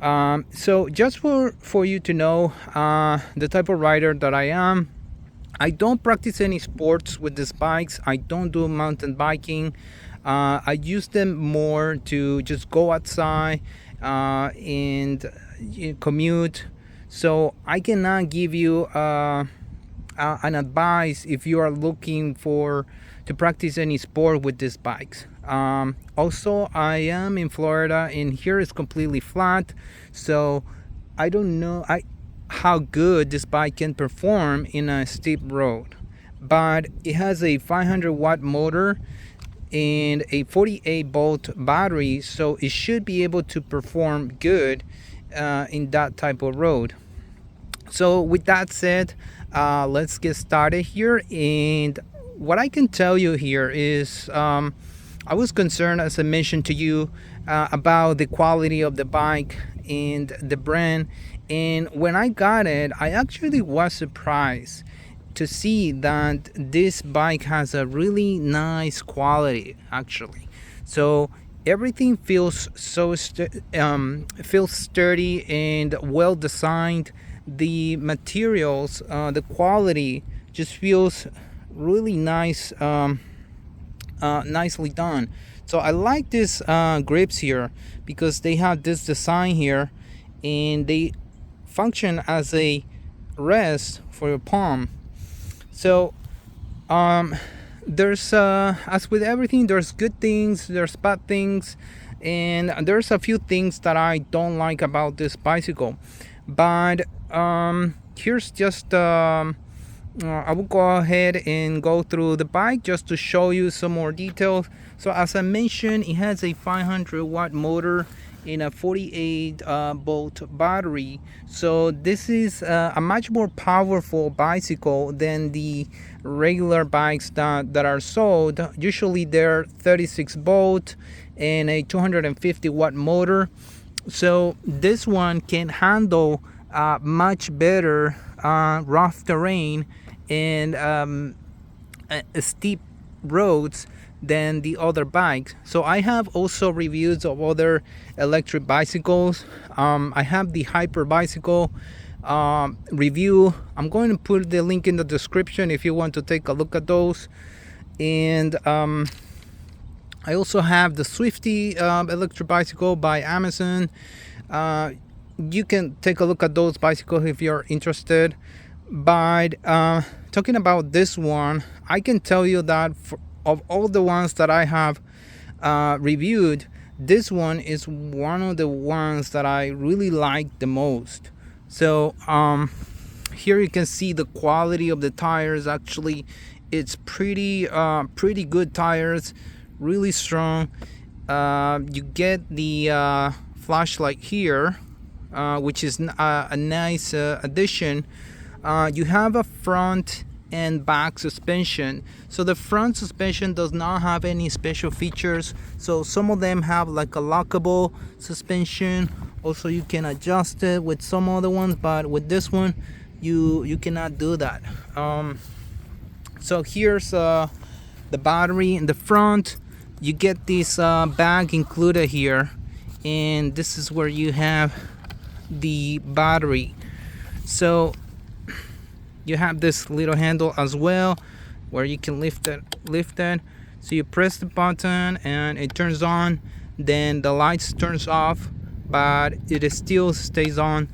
So just for you to know, the type of rider that I am, I don't practice any sports with these bikes. I don't do mountain biking. I use them more to just go outside and commute. So I cannot give you an advice if you are looking for to practice any sport with these bikes. Also, I am in Florida, and here is completely flat, so I don't know how good this bike can perform in a steep road. But it has a 500-watt motor and a 48-volt battery, so it should be able to perform good in that type of road. So with that said, let's get started here. And what I can tell you here is I was concerned, as I mentioned to you, about the quality of the bike and the brand. And when I got it, I actually was surprised to see that this bike has a really nice quality, actually. So everything feels feels sturdy and well designed. The materials, the quality just feels really nice, nicely done. So I like these grips here because they have this design here, and they function as a rest for your palm. So there's as with everything, there's good things, there's bad things, and there's a few things that I don't like about this bicycle. But here's just I will go ahead and go through the bike just to show you some more details. So as I mentioned, it has a 500-watt motor in a 48-volt battery. So this is a much more powerful bicycle than the regular bikes that are sold. Usually they're 36-volt and a 250-watt motor. So this one can handle much better rough terrain and steep roads than the other bikes. So I have also reviews of other electric bicycles. I have the Hyper bicycle review. I'm going to put the link in the description if you want to take a look at those. And I also have the Swifty electric bicycle by Amazon. You can take a look at those bicycles if you're interested. But talking about this one, I can tell you that of all the ones that I have reviewed, this one is one of the ones that I really like the most. So here you can see the quality of the tires. Actually, it's pretty good tires, really strong. You get the flashlight here, which is a nice addition. You have a front and back suspension. So the front suspension does not have any special features. So some of them have like a lockable suspension. Also, you can adjust it with some other ones, but with this one, you cannot do that. So here's the battery in the front. You get this bag included here, and this is where you have the battery. So you have this little handle as well where you can lift it. So you press the button and it turns on, then the lights turns off, but it still stays on.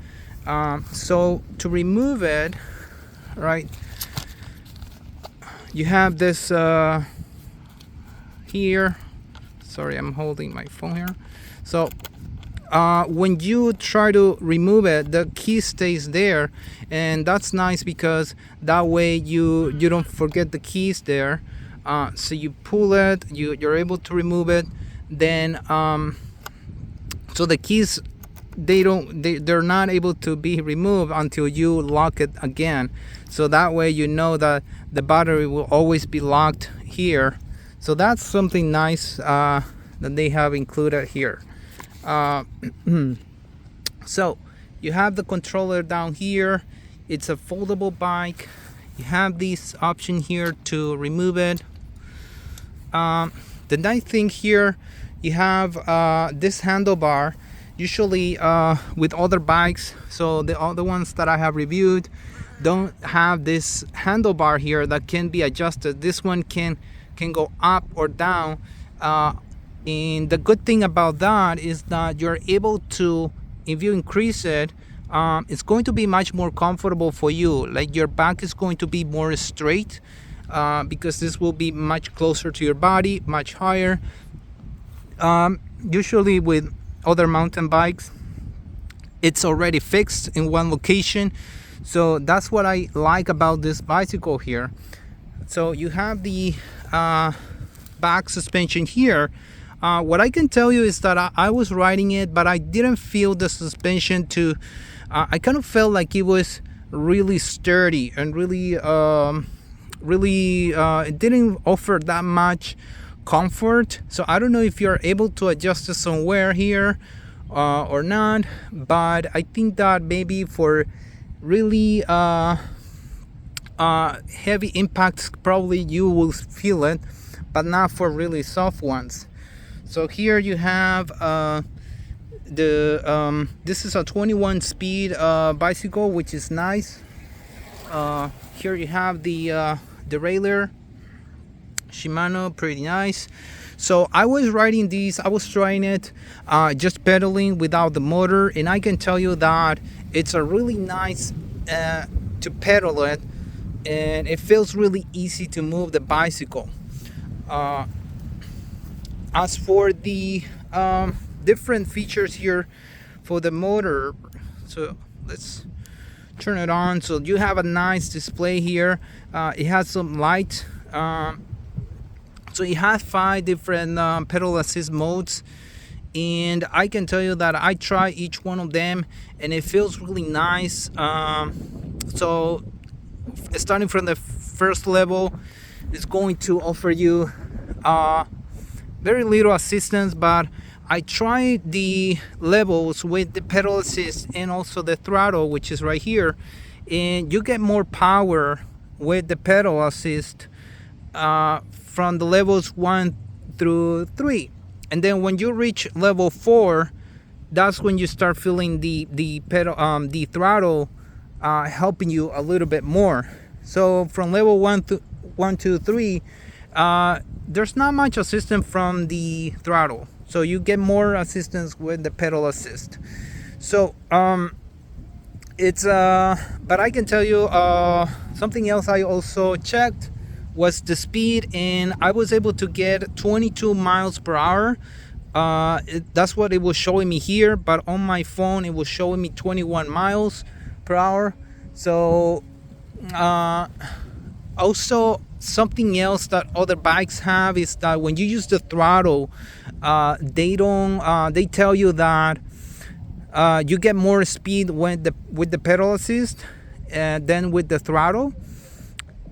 So to remove it, right, you have this here. Sorry, I'm holding my phone here. So when you try to remove it, the key stays there, and that's nice because that way you don't forget the keys there. So you pull it, you're able to remove it. Then so the keys, they're not able to be removed until you lock it again. So that way you know that the battery will always be locked here. So that's something nice that they have included here. So you have the controller down here. It's a foldable bike. You have this option here to remove it. The nice thing here, you have this handlebar, Usually with other bikes, so the other ones that I have reviewed don't have this handlebar here that can be adjusted. This one can go up or down, and the good thing about that is that you're able to, if you increase it, it's going to be much more comfortable for you. Like your back is going to be more straight, because this will be much closer to your body, much higher. Usually with other mountain bikes, it's already fixed in one location. So that's what I like about this bicycle here. So you have the back suspension here. What I can tell you is that I was riding it, but I didn't feel the suspension to I kind of felt like it was really sturdy and really it didn't offer that much comfort. So I don't know if you're able to adjust it somewhere here or not, but I think that maybe for really heavy impacts probably you will feel it, but not for really soft ones. So here you have this is a 21 speed bicycle, which is nice. Here you have the derailleur, Shimano, pretty nice. So I was riding these, I was trying it just pedaling without the motor, and I can tell you that it's a really nice to pedal it, and it feels really easy to move the bicycle. As for the different features here for the motor, so let's turn it on. So you have a nice display here. It has some light. So it has 5 different pedal assist modes, and I can tell you that I try each one of them, and it feels really nice. So starting from the first level, it's going to offer you very little assistance, but I tried the levels with the pedal assist and also the throttle, which is right here, and you get more power with the pedal assist from the levels 1 through 3, and then when you reach level 4, that's when you start feeling the pedal the throttle helping you a little bit more. So from level 1 to 3, there's not much assistance from the throttle, so you get more assistance with the pedal assist. So it's but I can tell you something else I also checked was the speed, and I was able to get 22 miles per hour. That's what it was showing me here, but on my phone it was showing me 21 miles per hour. So also something else that other bikes have is that when you use the throttle, they tell you that you get more speed with the pedal assist than with the throttle.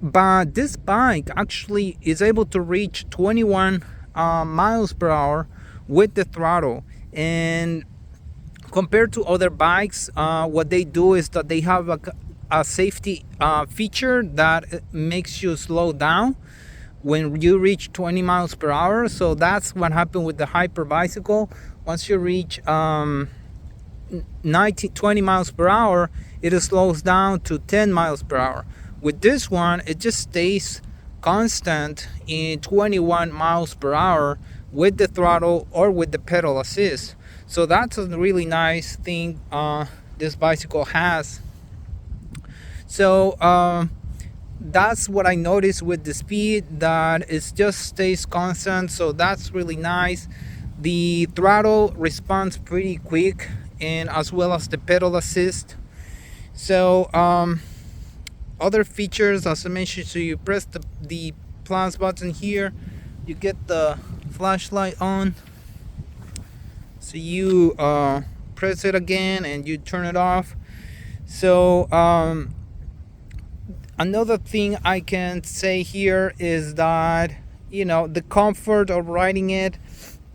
But this bike actually is able to reach 21 miles per hour with the throttle. And compared to other bikes, what they do is that they have a safety feature that makes you slow down when you reach 20 miles per hour. So that's what happened with the Hyper bicycle. Once you reach 20 miles per hour, it slows down to 10 miles per hour. With this one, it just stays constant in 21 miles per hour with the throttle or with the pedal assist. So that's a really nice thing this bicycle has. So that's what I noticed with the speed, that it just stays constant. So that's really nice. The throttle responds pretty quick, and as well as the pedal assist. So other features, as I mentioned, so you press the plus button here, you get the flashlight on. So you press it again and you turn it off. So another thing I can say here is that, you know, the comfort of riding it,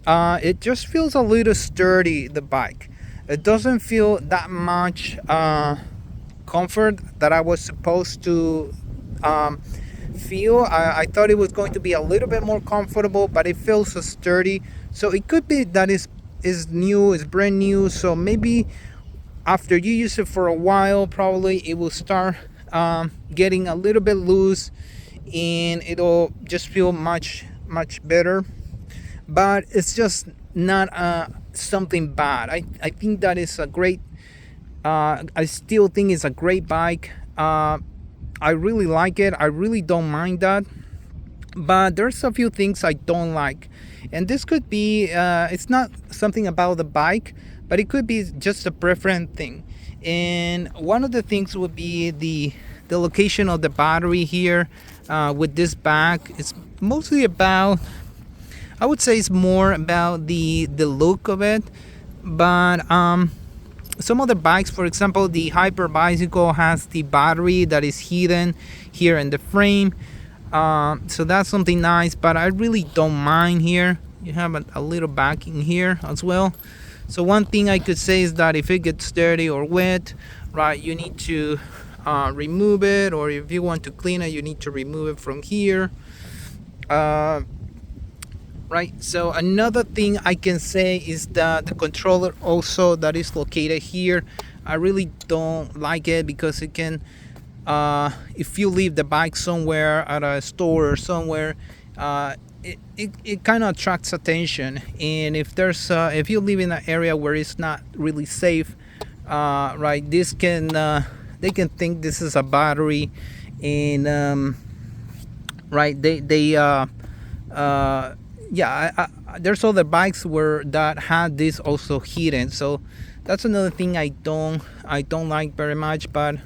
it just feels a little sturdy, the bike. It doesn't feel that much comfort that I was supposed to feel. I thought it was going to be a little bit more comfortable, but it feels so sturdy. So it could be that it's is new, it's brand new, so maybe after you use it for a while, probably it will start getting a little bit loose, and it'll just feel much better. But it's just not something bad. I think that is a great. I still think it's a great bike. I really like it. I really don't mind that. But there's a few things I don't like, and this could be. It's not something about the bike, but it could be just a preference thing. And one of the things would be the location of the battery here with this bag. It's mostly about, I would say it's more about the look of it, but some other bikes, for example, the Hyper bicycle has the battery that is hidden here in the frame, so that's something nice. But I really don't mind here. You have a little backing here as well. So one thing I could say is that if it gets dirty or wet, right, you need to remove it, or if you want to clean it, you need to remove it from here. Right, so another thing I can say is that the controller also that is located here, I really don't like it, because it can if you leave the bike somewhere at a store or somewhere, it kind of attracts attention. And if there's if you live in an area where it's not really safe, right, this can they can think this is a battery, and right, yeah, there's other bikes where that had this also hidden, so that's another thing I don't like very much. But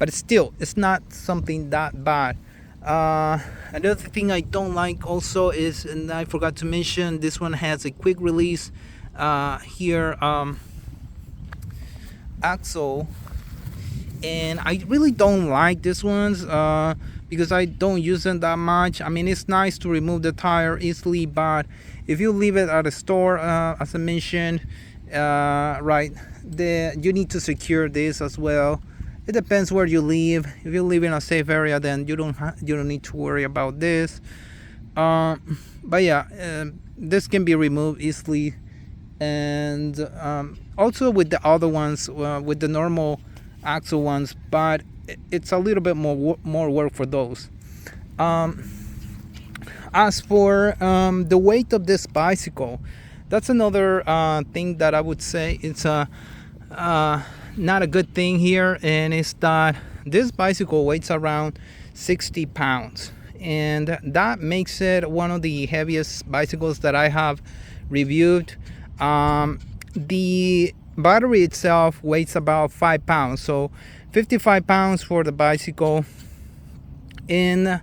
still, it's not something that bad. Another thing I don't like also is, and I forgot to mention, this one has a quick release here axle, and I really don't like this ones because I don't use them that much. I mean, it's nice to remove the tire easily, but if you leave it at a store, as I mentioned, right, you need to secure this as well. It depends where you live. If you live in a safe area, then you don't need to worry about this. But yeah, this can be removed easily, and also with the other ones, with the normal axle ones, but it's a little bit more work for those. As for the weight of this bicycle, that's another thing that I would say it's not a good thing here, and it's that this bicycle weighs around 60 pounds, and that makes it one of the heaviest bicycles that I have reviewed. The battery itself weighs about 5 pounds, so 55 pounds for the bicycle. And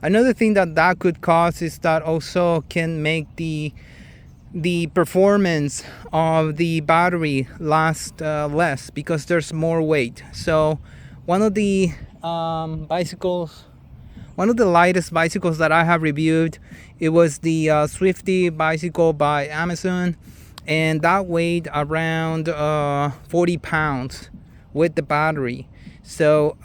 another thing that could cause is that also can make the performance of the battery last less, because there's more weight. So one of the lightest bicycles that I have reviewed, it was the Swifty bicycle by Amazon, and that weighed around 40 pounds with the battery. So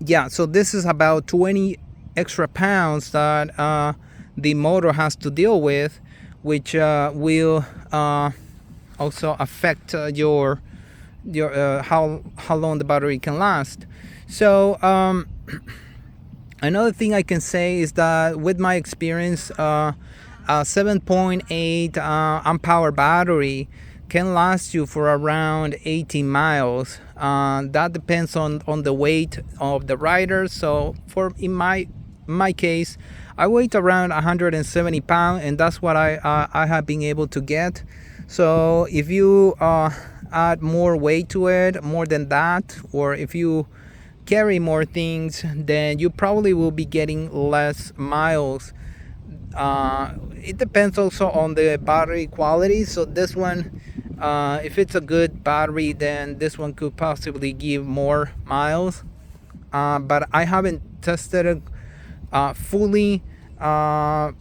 yeah, so this is about 20 extra pounds that the motor has to deal with, which will also affect your how long the battery can last. So another thing I can say is that with my experience, a 7.8 amp hour battery can last you for around 18 miles. That depends on the weight of the rider. So in my case, I weigh around 170 pounds, and that's what I have been able to get. So if you add more weight to it, more than that, or if you carry more things, then you probably will be getting less miles. It depends also on the battery quality. So this one, if it's a good battery, then this one could possibly give more miles. But I haven't tested it fully. I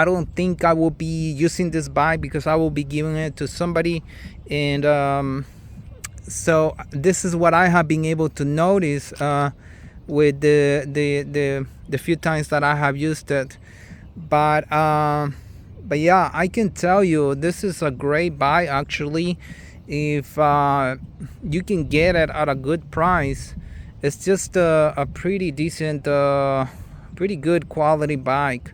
don't think I will be using this bike, because I will be giving it to somebody, and so this is what I have been able to notice with the few times that I have used it. But But yeah, I can tell you this is a great buy actually. If you can get it at a good price, it's just a pretty decent, pretty good quality bike.